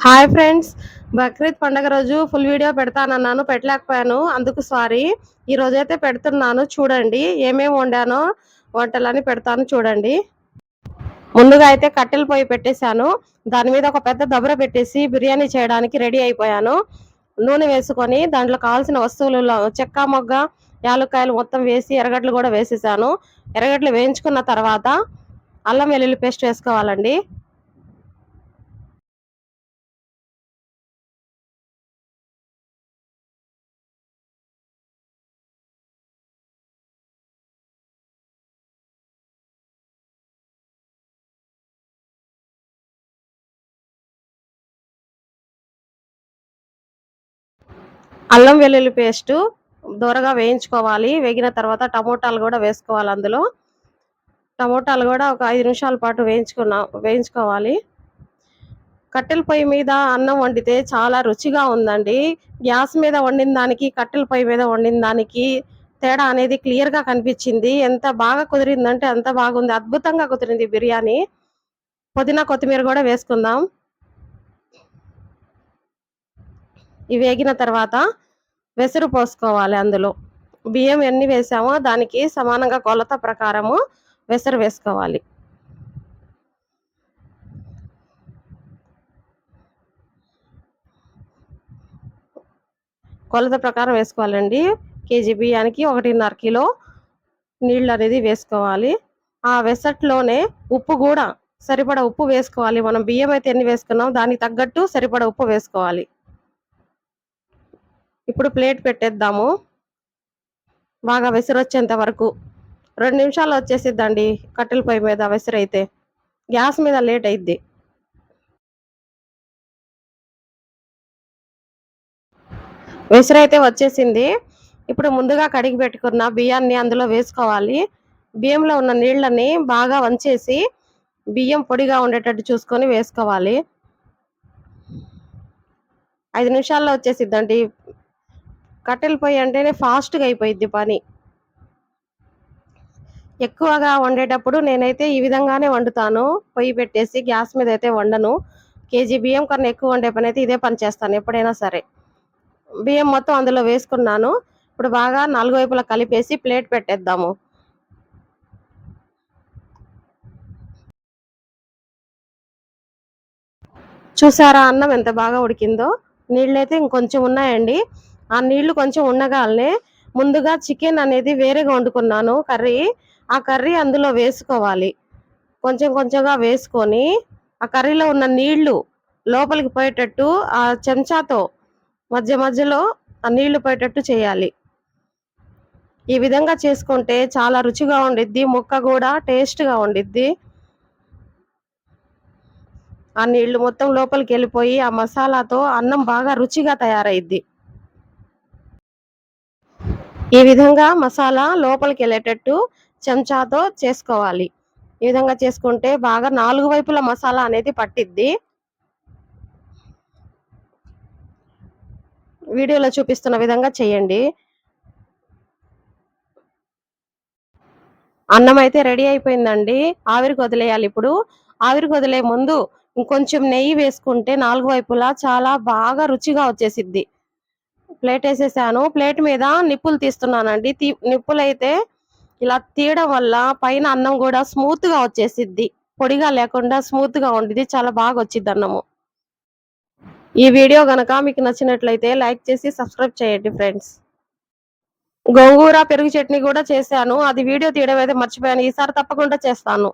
Hi friends, Bakrid పండగ రోజు full video పెడతానన్నాను, పెట్టలేకపోయాను. అందుకు సారీ. ఈ రోజైతే పెడుతున్నాను. చూడండి ఏమేమి వండానో వంటలని పెడతాను చూడండి. ముందుగా అయితే కట్టెల పొయ్యి పెట్టేశాను. దాని మీద ఒక పెద్ద దబర పెట్టేసి బిర్యానీ చేయడానికి రెడీ అయిపోయాను. నూనె వేసుకొని దాంట్లో కావాల్సిన వస్తువులు చెక్క మొగ్గ యాలక్కాయలు మొత్తం వేసి ఎర్రగడ్డలు కూడా వేసేసాను. ఎర్రగడ్డలు వేయించుకున్న తర్వాత అల్లం వెల్లుల్లి పేస్ట్ వేసుకోవాలండి. అల్లం వెల్లుల్లి పేస్టు దూరగా వేయించుకోవాలి. వేగిన తర్వాత టమోటాలు కూడా వేసుకోవాలి. అందులో టమోటాలు కూడా ఒక 5 నిమిషాల పాటు వేయించుకోవాలి. కట్టెల పొయ్యి మీద అన్నం వండితే చాలా రుచిగా ఉందండి. గ్యాస్ మీద వండిన దానికి కట్టెల పొయ్యి మీద వండిన దానికి తేడా అనేది క్లియర్గా కనిపించింది. ఎంత బాగా కుదిరిందంటే అంత బాగుంది. అద్భుతంగా కుదిరింది బిర్యానీ. పుదీనా కొత్తిమీర కూడా వేసుకుందాం. ఇవి వేగిన తర్వాత వెసురు పోసుకోవాలి. అందులో బియ్యం ఎన్ని వేసామో దానికి సమానంగా కొలత ప్రకారము వెసురు వేసుకోవాలి. కొలత ప్రకారం వేసుకోవాలండి. కేజీ బియ్యానికి 1.5 కిలో నీళ్ళు అనేది వేసుకోవాలి. ఆ వెసట్లోనే ఉప్పు కూడా సరిపడా ఉప్పు వేసుకోవాలి. మనం బియ్యం అయితే ఎన్ని వేసుకున్నాం దానికి తగ్గట్టు సరిపడా ఉప్పు వేసుకోవాలి. ఇప్పుడు ప్లేట్ పెట్టేద్దాము. బాగా వెసురు వచ్చేంత వరకు 2 నిమిషాలు వచ్చేసిద్దండి. కట్టెల పొయ్యి మీద వెసురు అయితే గ్యాస్ మీద లేట్ అయిద్ది. వెసురు అయితే వచ్చేసింది. ఇప్పుడు ముందుగా కడిగి పెట్టుకున్న బియ్యాన్ని అందులో వేసుకోవాలి. బియ్యంలో ఉన్న నీళ్ళని బాగా వంచేసి బియ్యం పొడిగా ఉండేటట్టు చూసుకొని వేసుకోవాలి. 5 నిమిషాల్లో వచ్చేసిద్దండి. కట్టెల పొయ్యి అంటేనే ఫాస్ట్గా అయిపోయిద్ది పని. ఎక్కువగా వండేటప్పుడు నేనైతే ఈ విధంగానే వండుతాను. పొయ్యి పెట్టేసి గ్యాస్ మీద అయితే వండను. కేజీ బియ్యం కన్నా ఎక్కువ వండే పని అయితే ఇదే పని చేస్తాను ఎప్పుడైనా సరే. బియ్యం మొత్తం అందులో వేసుకున్నాను. ఇప్పుడు బాగా 4 వైపులా కలిపేసి ప్లేట్ పెట్టేద్దాము. చూసారా అన్నం ఎంత బాగా ఉడికిందో. నీళ్ళైతే ఇంకొంచెం ఉన్నాయండి. ఆ నీళ్లు కొంచెం ఉండగానే ముందుగా చికెన్ అనేది వేరేగా వండుకున్నాను కర్రీ. ఆ కర్రీ అందులో వేసుకోవాలి. కొంచెం కొంచెంగా వేసుకొని ఆ కర్రీలో ఉన్న నీళ్లు లోపలికి పోయేటట్టు ఆ చెంచాతో మధ్య మధ్యలో ఆ నీళ్లు పోయేటట్టు చేయాలి. ఈ విధంగా చేసుకుంటే చాలా రుచిగా ఉండిద్ది. ముక్క కూడా టేస్ట్గా ఉండిద్ది. ఆ నీళ్లు మొత్తం లోపలికి వెళ్ళిపోయి ఆ మసాలాతో అన్నం బాగా రుచిగా తయారైద్ది. ఈ విధంగా మసాలా లోపలికి వెళ్ళేటట్టు చెంచాతో చేసుకోవాలి. ఈ విధంగా చేసుకుంటే బాగా 4 వైపుల మసాలా అనేది పట్టిద్ది. వీడియోలో చూపిస్తున్న విధంగా చేయండి. అన్నం అయితే రెడీ అయిపోయిందండి. ఆవిరికి వదిలేయాలి. ఇప్పుడు ఆవిరికి వదిలే ముందు ఇంకొంచెం నెయ్యి వేసుకుంటే 4 వైపులా చాలా బాగా రుచిగా వచ్చేసిద్ది. ప్లేట్ వేసేసాను. ప్లేట్ మీద నిప్పులు తీస్తున్నానండి. నిప్పులైతే ఇలా తీయడం వల్ల పైన అన్నం కూడా స్మూత్ గా వచ్చేసిద్ది. పొడిగా లేకుండా స్మూత్ గా ఉండిద్ది. చాలా బాగా వచ్చిద్ది అన్నము. ఈ వీడియో గనక మీకు నచ్చినట్లయితే లైక్ చేసి సబ్స్క్రైబ్ చేయండి ఫ్రెండ్స్. గోంగూర పెరుగు చట్నీ కూడా చేశాను. అది వీడియో తీయడం అయితే మర్చిపోయాను. ఈసారి తప్పకుండా చేస్తాను.